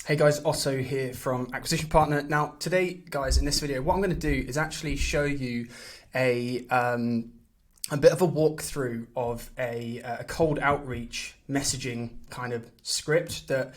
Hey guys, Otto here from Acquisition Partner. Now today, guys, in this video, what I'm going to do is actually show you a bit of a walkthrough of a cold outreach messaging kind of script that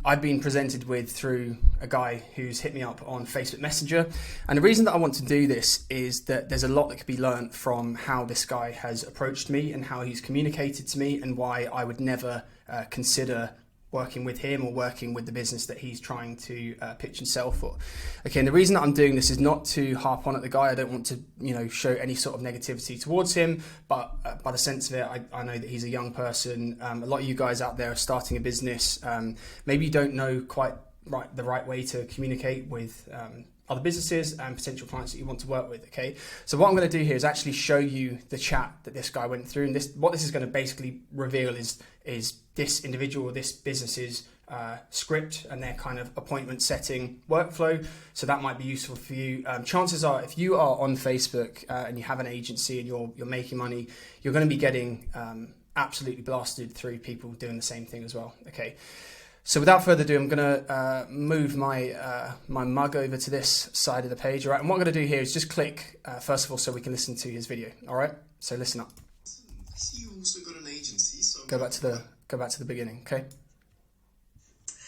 I've been presented with through a guy who's hit me up on Facebook Messenger. And the reason that I want to do this is that there's a lot that could be learnt from how this guy has approached me and how he's communicated to me and why I would never consider working with him or working with the business that he's trying to pitch and sell for. Okay, and the reason that I'm doing this is not to harp on at the guy. I don't want to, show any sort of negativity towards him, but by the sense of it, I know that he's a young person. A lot of you guys out there are starting a business. Maybe you don't know quite the right way to communicate with other businesses and potential clients that you want to work with. Okay, so what I'm going to do here is actually show you the chat that this guy went through, and what this is going to basically reveal is this individual or this business's script and their kind of appointment setting workflow. So that might be useful for you. Chances are, if you are on Facebook and you have an agency and you're making money, you're going to be getting absolutely blasted through people doing the same thing as well. Okay. So without further ado, I'm going to move my mug over to this side of the page. All right, and what I'm going to do here is just click, first of all, so we can listen to his video. All right, so listen up. I see you also got an agency, so Go back to the beginning, okay?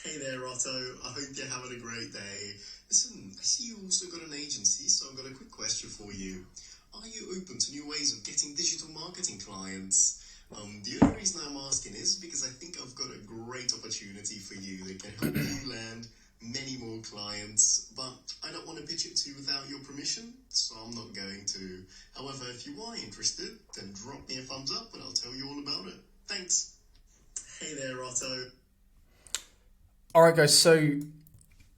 Hey there, Otto. I hope you're having a great day. Listen, I see you also got an agency, so I've got a quick question for you. Are you open to new ways of getting digital marketing clients? The only reason I'm asking is because I think I've got a great opportunity for you that can help you land many more clients, but I don't want to pitch it to you without your permission, so I'm not going to. However, if you are interested, then drop me a thumbs up and I'll tell you all about it. Thanks. Hey there, Otto. All right, guys, so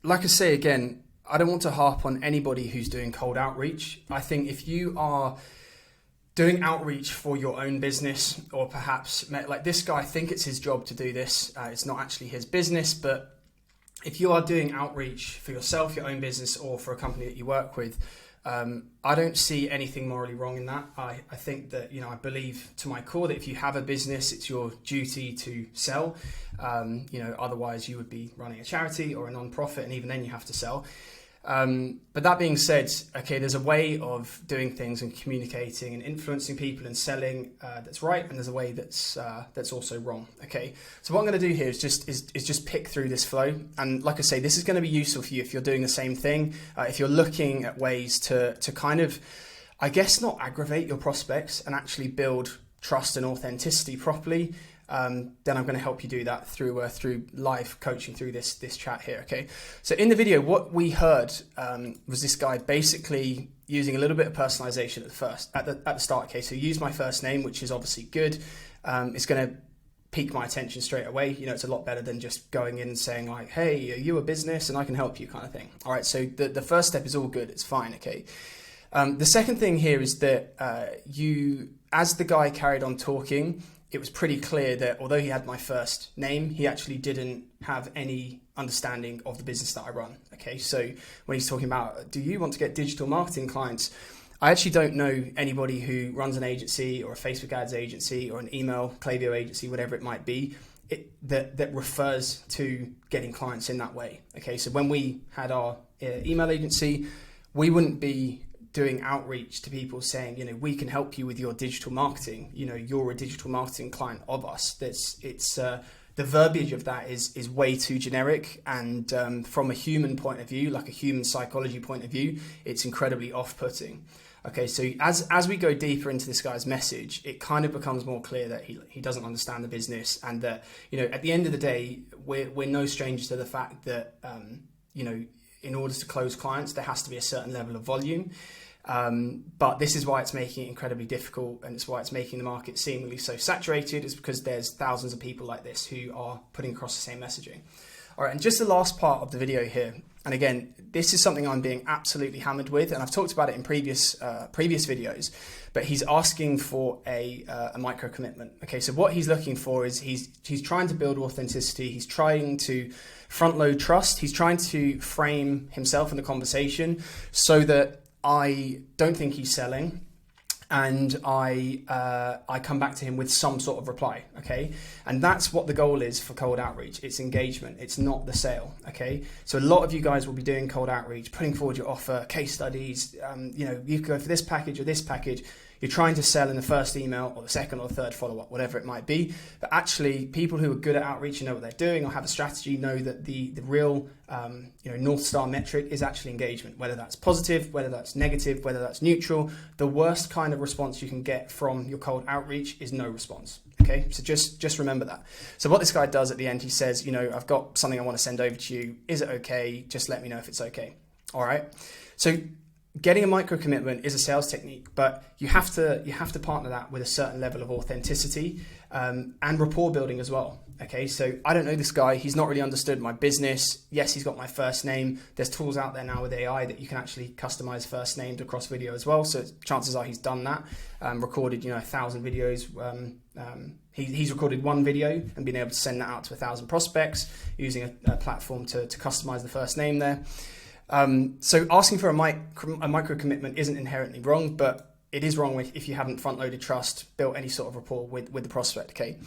like I say again, I don't want to harp on anybody who's doing cold outreach. I think if you are doing outreach for your own business, or perhaps like this guy, I think it's his job to do this. It's not actually his business, but if you are doing outreach for yourself, your own business, or for a company that you work with, I don't see anything morally wrong in that. I think that, I believe to my core that if you have a business, it's your duty to sell. Otherwise you would be running a charity or a non-profit, and even then you have to sell. But that being said, okay, there's a way of doing things and communicating and influencing people and selling that's right, and there's a way that's also wrong. Okay, so what I'm going to do here is just pick through this flow, and like I say, this is going to be useful for you if you're doing the same thing. If you're looking at ways to kind of, I guess, not aggravate your prospects and actually build trust and authenticity properly. Then I'm going to help you do that through live coaching through this chat here. Okay, so in the video, what we heard was this guy basically using a little bit of personalization at the start. Okay, so use my first name, which is obviously good. It's going to pique my attention straight away. It's a lot better than just going in and saying like, "Hey, are you a business and I can help you," kind of thing. All right, so the first step is all good. It's fine. Okay. The second thing here is that as the guy carried on talking, it was pretty clear that although he had my first name, he actually didn't have any understanding of the business that I run. Okay, so when he's talking about, do you want to get digital marketing clients? I actually don't know anybody who runs an agency or a Facebook ads agency or an email, Klaviyo agency, whatever it might be, that refers to getting clients in that way. Okay, so when we had our email agency, we wouldn't be doing outreach to people saying, we can help you with your digital marketing. You're a digital marketing client of us. The verbiage of that is way too generic, and from a human point of view, like a human psychology point of view, it's incredibly off-putting. Okay, so as we go deeper into this guy's message, it kind of becomes more clear that he doesn't understand the business, and that at the end of the day, we're no strangers to the fact that in order to close clients, there has to be a certain level of volume. But this is why it's making it incredibly difficult, and it's why it's making the market seemingly so saturated, is because there's thousands of people like this who are putting across the same messaging. All right, and just the last part of the video here, and again, this is something I'm being absolutely hammered with, and I've talked about it in previous videos, but he's asking for a micro commitment. Okay, so what he's looking for is he's trying to build authenticity, he's trying to front load trust, he's trying to frame himself in the conversation so that I don't think he's selling, and I come back to him with some sort of reply, okay? And that's what the goal is for cold outreach. It's engagement. It's not the sale, okay? So a lot of you guys will be doing cold outreach, putting forward your offer, case studies. You could go for this package or this package. You're trying to sell in the first email or the second or the third follow-up, whatever it might be. But actually, people who are good at outreach and know what they're doing or have a strategy know that the real North Star metric is actually engagement, whether that's positive, whether that's negative, whether that's neutral. The worst kind of response you can get from your cold outreach is no response. Okay, so just remember that. So what this guy does at the end, he says, I've got something I want to send over to you. Is it okay? Just let me know if it's okay. All right. So getting a micro commitment is a sales technique, but you have to partner that with a certain level of authenticity and rapport building as well. Okay, so I don't know this guy. He's not really understood my business. Yes, he's got my first name. There's tools out there now with AI that you can actually customize first names across video as well. So chances are he's done that. Recorded 1,000 videos. He's recorded one video and been able to send that out to 1,000 prospects using a platform to customize the first name there. So asking for a micro commitment isn't inherently wrong, but it is wrong if you haven't front-loaded trust, built any sort of rapport with the prospect, okay?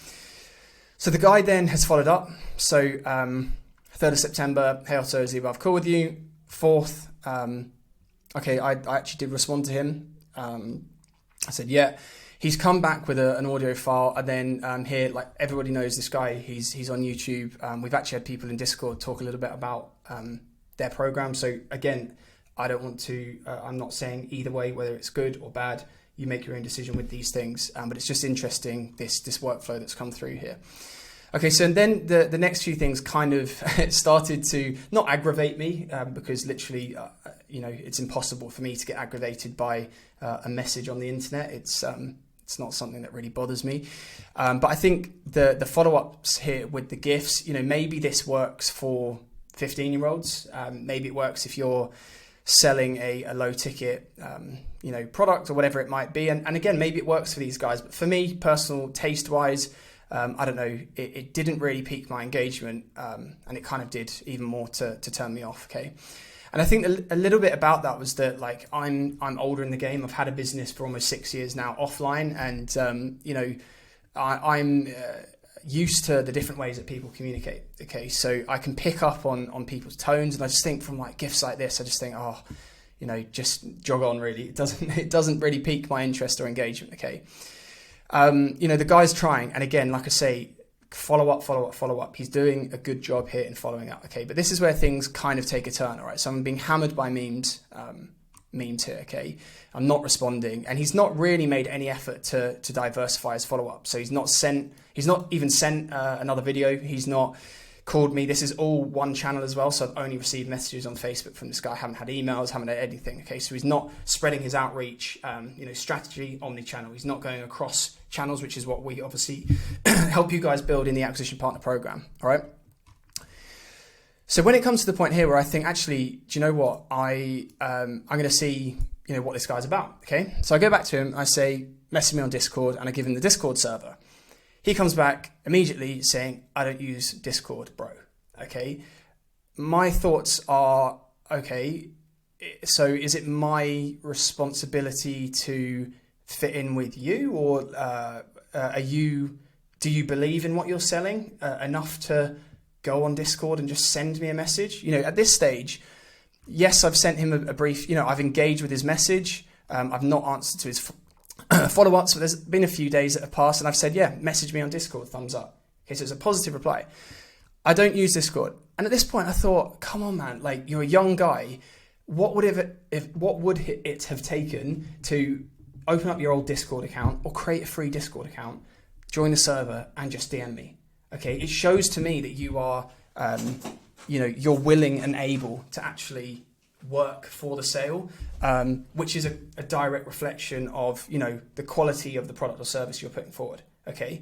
So the guy then has followed up. So 3rd of September, hey Otto, Ziva, I've called with you. 4th, I actually did respond to him. I said, yeah. He's come back with an audio file, and then here, like everybody knows this guy, he's on YouTube. We've actually had people in Discord talk a little bit about their program. So again, I'm not saying either way, whether it's good or bad. You make your own decision with these things, but it's just interesting, this workflow that's come through here. Okay, so then the next few things kind of started to not aggravate me, because literally, it's impossible for me to get aggravated by a message on the internet. It's not something that really bothers me. But I think the follow-ups here with the GIFs, maybe this works for 15-year-olds. Maybe it works if you're selling a low ticket, product or whatever it might be. And again, maybe it works for these guys. But for me, personal taste wise, I don't know, it didn't really pique my engagement. And it kind of did even more to turn me off. Okay. And I think a little bit about that was that, like, I'm older in the game. I've had a business for almost 6 years now offline. And, I'm used to the different ways that people communicate. Okay, so I can pick up on people's tones, and I just think from like GIFs like this, I just think, just jog on. Really, it doesn't really pique my interest or engagement. Okay, the guy's trying, and again, like I say, follow up. He's doing a good job here in following up. Okay, but this is where things kind of take a turn. All right, so I'm being hammered by memes here. Okay, I'm not responding, and he's not really made any effort to diversify his follow-up. So he's not even sent another video. He's not called me. This is all one channel as well, so I've only received messages on Facebook from this guy. I haven't had emails, haven't had anything. Okay, so he's not spreading his outreach strategy omni-channel. He's not going across channels, which is what we obviously help you guys build in the acquisition partner program. All right. So when it comes to the point here where I think, actually, do you know what? I'm going to see, what this guy's about. Okay. So I go back to him. I say, message me on Discord, and I give him the Discord server. He comes back immediately saying, I don't use Discord, bro. Okay. My thoughts are, okay, so is it my responsibility to fit in with you, or do you believe in what you're selling enough to go on Discord and just send me a message? At this stage, yes, I've sent him a brief, I've engaged with his message. I've not answered to his follow-ups, but there's been a few days that have passed, and I've said, yeah, message me on Discord, thumbs up. Okay, so it's a positive reply. I don't use Discord. And at this point I thought, come on, man, like, you're a young guy. What would it have taken to open up your old Discord account or create a free Discord account, join the server, and just DM me? Okay, it shows to me that you are, you're willing and able to actually work for the sale, which is a direct reflection of, the quality of the product or service you're putting forward. Okay,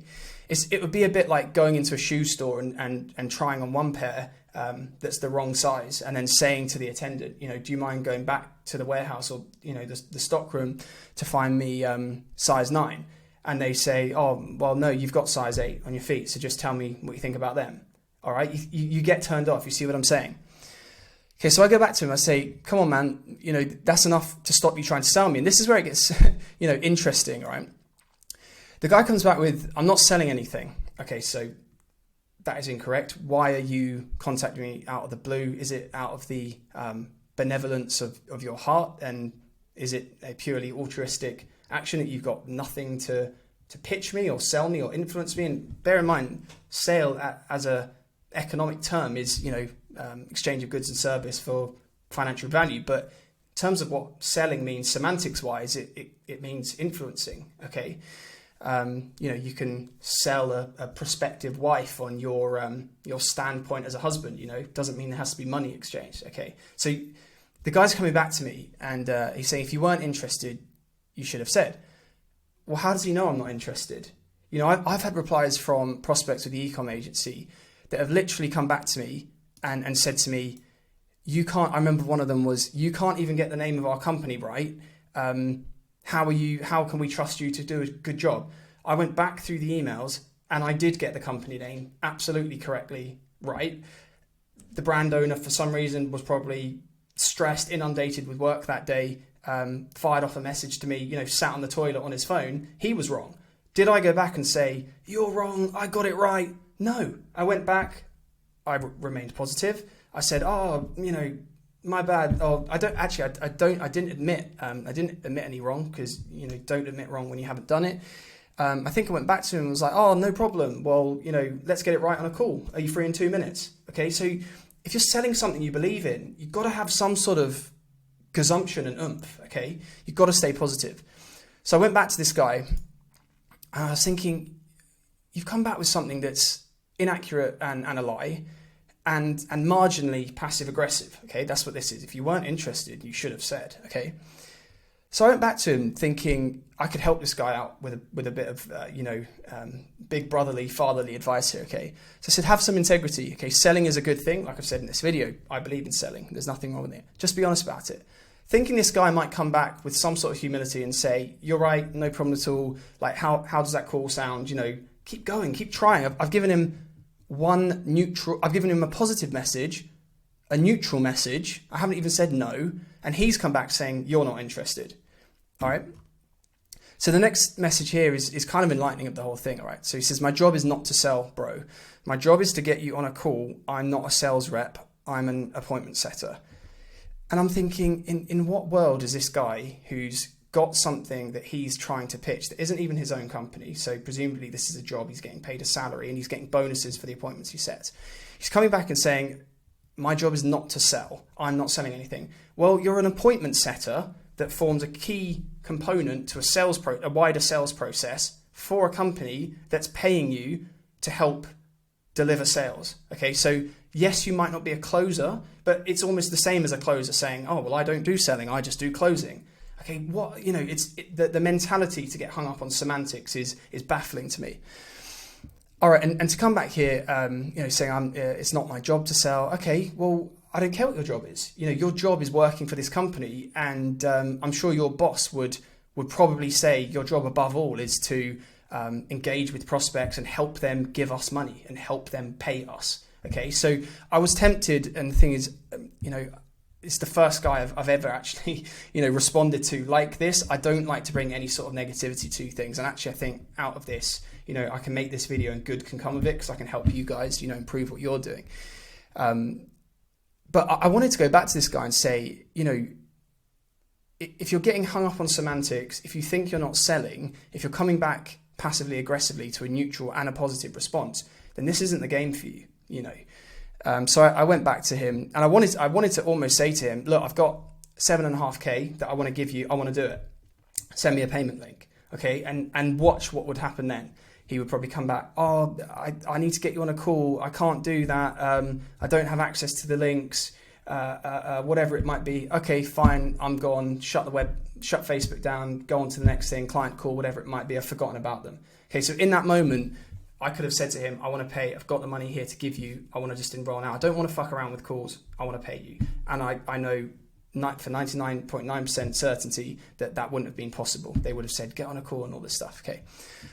it would be a bit like going into a shoe store and trying on one pair that's the wrong size, and then saying to the attendant, do you mind going back to the warehouse or the stock room to find me size 9? And they say, oh, well, no, you've got size 8 on your feet, so just tell me what you think about them. All right, you get turned off. You see what I'm saying? Okay, so I go back to him, I say, come on, man, that's enough to stop you trying to sell me. And this is where it gets, interesting, right? The guy comes back with, I'm not selling anything. Okay, so that is incorrect. Why are you contacting me out of the blue? Is it out of the benevolence of your heart? And is it a purely altruistic action that you've got nothing to pitch me or sell me or influence me? And bear in mind, sale as a economic term is, exchange of goods and service for financial value. But in terms of what selling means semantics wise, it means influencing. Okay. You can sell a prospective wife on your standpoint as a husband, doesn't mean there has to be money exchanged. Okay. So the guy's coming back to me and he's saying, if you weren't interested, you should have said. Well, how does he know I'm not interested? I've had replies from prospects with the e-com agency that have literally come back to me and said to me, I remember one of them was, you can't even get the name of our company right. How can we trust you to do a good job? I went back through the emails and I did get the company name absolutely correctly right. The brand owner, for some reason, was probably stressed, inundated with work that day, fired off a message to me, sat on the toilet on his phone. He was wrong. Did I go back and say, you're wrong, I got it right? No, I went back. I remained positive. I said, my bad. Oh, I didn't admit any wrong because, don't admit wrong when you haven't done it. I think I went back to him and was like, oh, no problem. Well, let's get it right on a call. Are you free in 2 minutes? Okay. So if you're selling something you believe in, you've got to have some sort of gazumption and oomph. Okay. You've got to stay positive. So I went back to this guy and I was thinking, you've come back with something that's inaccurate and a lie. And marginally passive aggressive. Okay, that's what this is. If you weren't interested, you should have said. Okay, so I went back to him thinking I could help this guy out with a bit of big brotherly, fatherly advice here. Okay, so I said, have some integrity. Okay, selling is a good thing. Like I've said in this video, I believe in selling. There's nothing wrong with it. Just be honest about it. Thinking this guy might come back with some sort of humility and say, you're right, no problem at all. Like how does that call sound? Keep going, keep trying. I've given him I've given him a positive message, a neutral message. I haven't even said no. And he's come back saying, you're not interested. All right. So the next message here is kind of enlightening of the whole thing. All right. So he says, my job is not to sell, bro. My job is to get you on a call. I'm not a sales rep. I'm an appointment setter. And I'm thinking, in what world is this guy who's got something that he's trying to pitch that isn't even his own company, so presumably this is a job, he's getting paid a salary and he's getting bonuses for the appointments he sets. He's coming back and saying, my job is not to sell, I'm not selling anything. Well, you're an appointment setter that forms a key component to a wider sales process for a company that's paying you to help deliver sales. Okay, so yes, you might not be a closer, but it's almost the same as a closer saying, oh, well, I don't do selling, I just do closing. Okay, the mentality to get hung up on semantics is baffling to me. All right, and to come back here, saying it's not my job to sell. Okay, well, I don't care what your job is. Your job is working for this company, and I'm sure your boss would probably say your job above all is to engage with prospects and help them give us money and help them pay us. Okay, so I was tempted, and the thing is, it's the first guy I've ever actually, responded to like this. I don't like to bring any sort of negativity to things. And actually, I think out of this, I can make this video and good can come of it because I can help you guys, improve what you're doing. But I wanted to go back to this guy and say, if you're getting hung up on semantics, if you think you're not selling, if you're coming back passively aggressively to a neutral and a positive response, then this isn't the game for you, So I went back to him and I wanted to almost say to him, look, I've got 7.5K that I want to give you. I want to do it. Send me a payment link. Okay. And watch what would happen then. He would probably come back. Oh, I need to get you on a call. I can't do that. I don't have access to the links, whatever it might be. Okay, fine. I'm gone. Shut Facebook down, go on to the next thing, client call, whatever it might be. I've forgotten about them. Okay. So in that moment, I could have said to him, I want to pay, I've got the money here to give you, I want to just enroll now. I don't want to fuck around with calls, I want to pay you. And I know for 99.9% certainty that wouldn't have been possible. They would have said, get on a call and all this stuff, okay.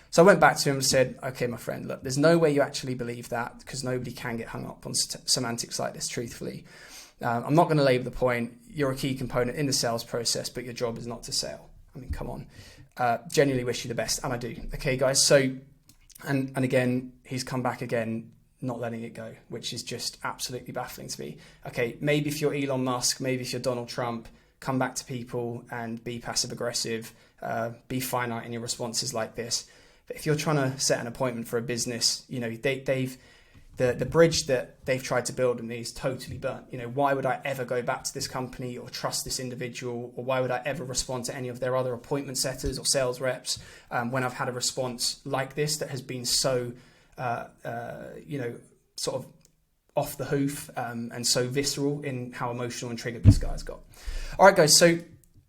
So I went back to him and said, okay, my friend, look, there's no way you actually believe that because nobody can get hung up on semantics like this, truthfully. I'm not going to labour the point. You're a key component in the sales process, but your job is not to sell. I mean, come on. Genuinely wish you the best, and I do. Okay, guys. So, and again, he's come back again, not letting it go, which is just absolutely baffling to me. Okay, maybe if you're Elon Musk, maybe if you're Donald Trump, come back to people and be passive aggressive, be finite in your responses like this. But if you're trying to set an appointment for a business, you know, the bridge that they've tried to build in me is totally burnt. You know, why would I ever go back to this company or trust this individual, or why would I ever respond to any of their other appointment setters or sales reps when I've had a response like this that has been so, you know, sort of off the hoof and so visceral in how emotional and triggered this guy's got. All right, guys, so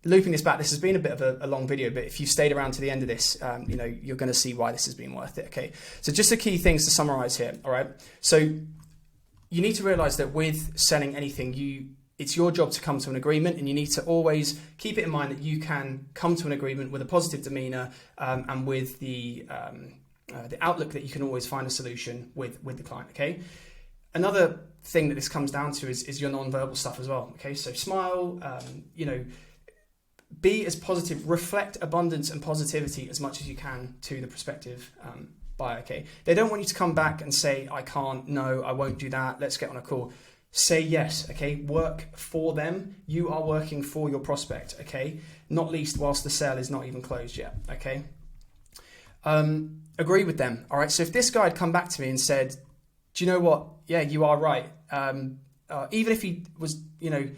looping this back, this has been a bit of a long video, but if you stayed around to the end of this, you know, you're going to see why this has been worth it. Okay, so just the key things to summarize here. All right, so you need to realize that with selling anything, it's your job to come to an agreement, and you need to always keep it in mind that you can come to an agreement with a positive demeanor and with the outlook that you can always find a solution with the client. Okay, another thing that this comes down to is your non-verbal stuff as well. Okay, so smile, you know, be as positive, reflect abundance and positivity as much as you can to the prospective buyer. Okay, they don't want you to come back and say, I can't, no, I won't do that, let's get on a call. Say yes. Okay, work for them. You are working for your prospect. Okay, not least whilst the sale is not even closed yet. Okay, agree with them. All right, so if this guy had come back to me and said, do you know what, yeah, you are right, even if he was, you know,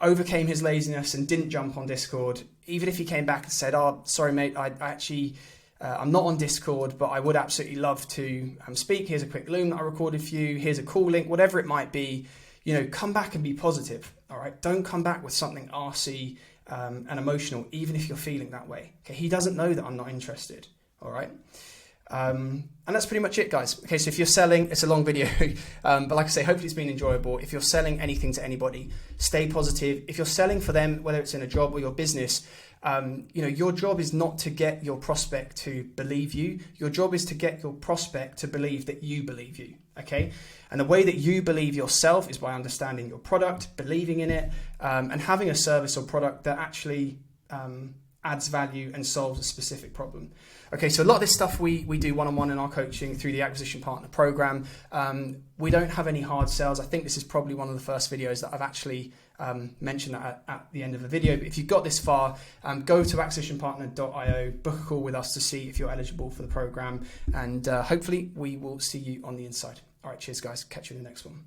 overcame his laziness and didn't jump on Discord, even if he came back and said, oh, sorry, mate, I actually, I'm not on Discord, but I would absolutely love to speak. Here's a quick Loom that I recorded for you. Here's a call link, whatever it might be, you know, come back and be positive. All right. Don't come back with something arsey and emotional, even if you're feeling that way. Okay. He doesn't know that I'm not interested. All right. And that's pretty much it, guys. Okay, so if you're selling, it's a long video, but like I say, hopefully it's been enjoyable. If you're selling anything to anybody, stay positive. If you're selling for them, whether it's in a job or your business, you know, your job is not to get your prospect to believe you. Your job is to get your prospect to believe that you believe you. Okay, and the way that you believe yourself is by understanding your product, believing in it, and having a service or product that actually adds value and solves a specific problem. Okay, so a lot of this stuff we do one-on-one in our coaching through the Acquisition Partner Program. We don't have any hard sales. I think this is probably one of the first videos that I've actually mentioned that at the end of the video. But if you've got this far, go to acquisitionpartner.io, book a call with us to see if you're eligible for the program, and hopefully we will see you on the inside. All right, cheers guys, catch you in the next one.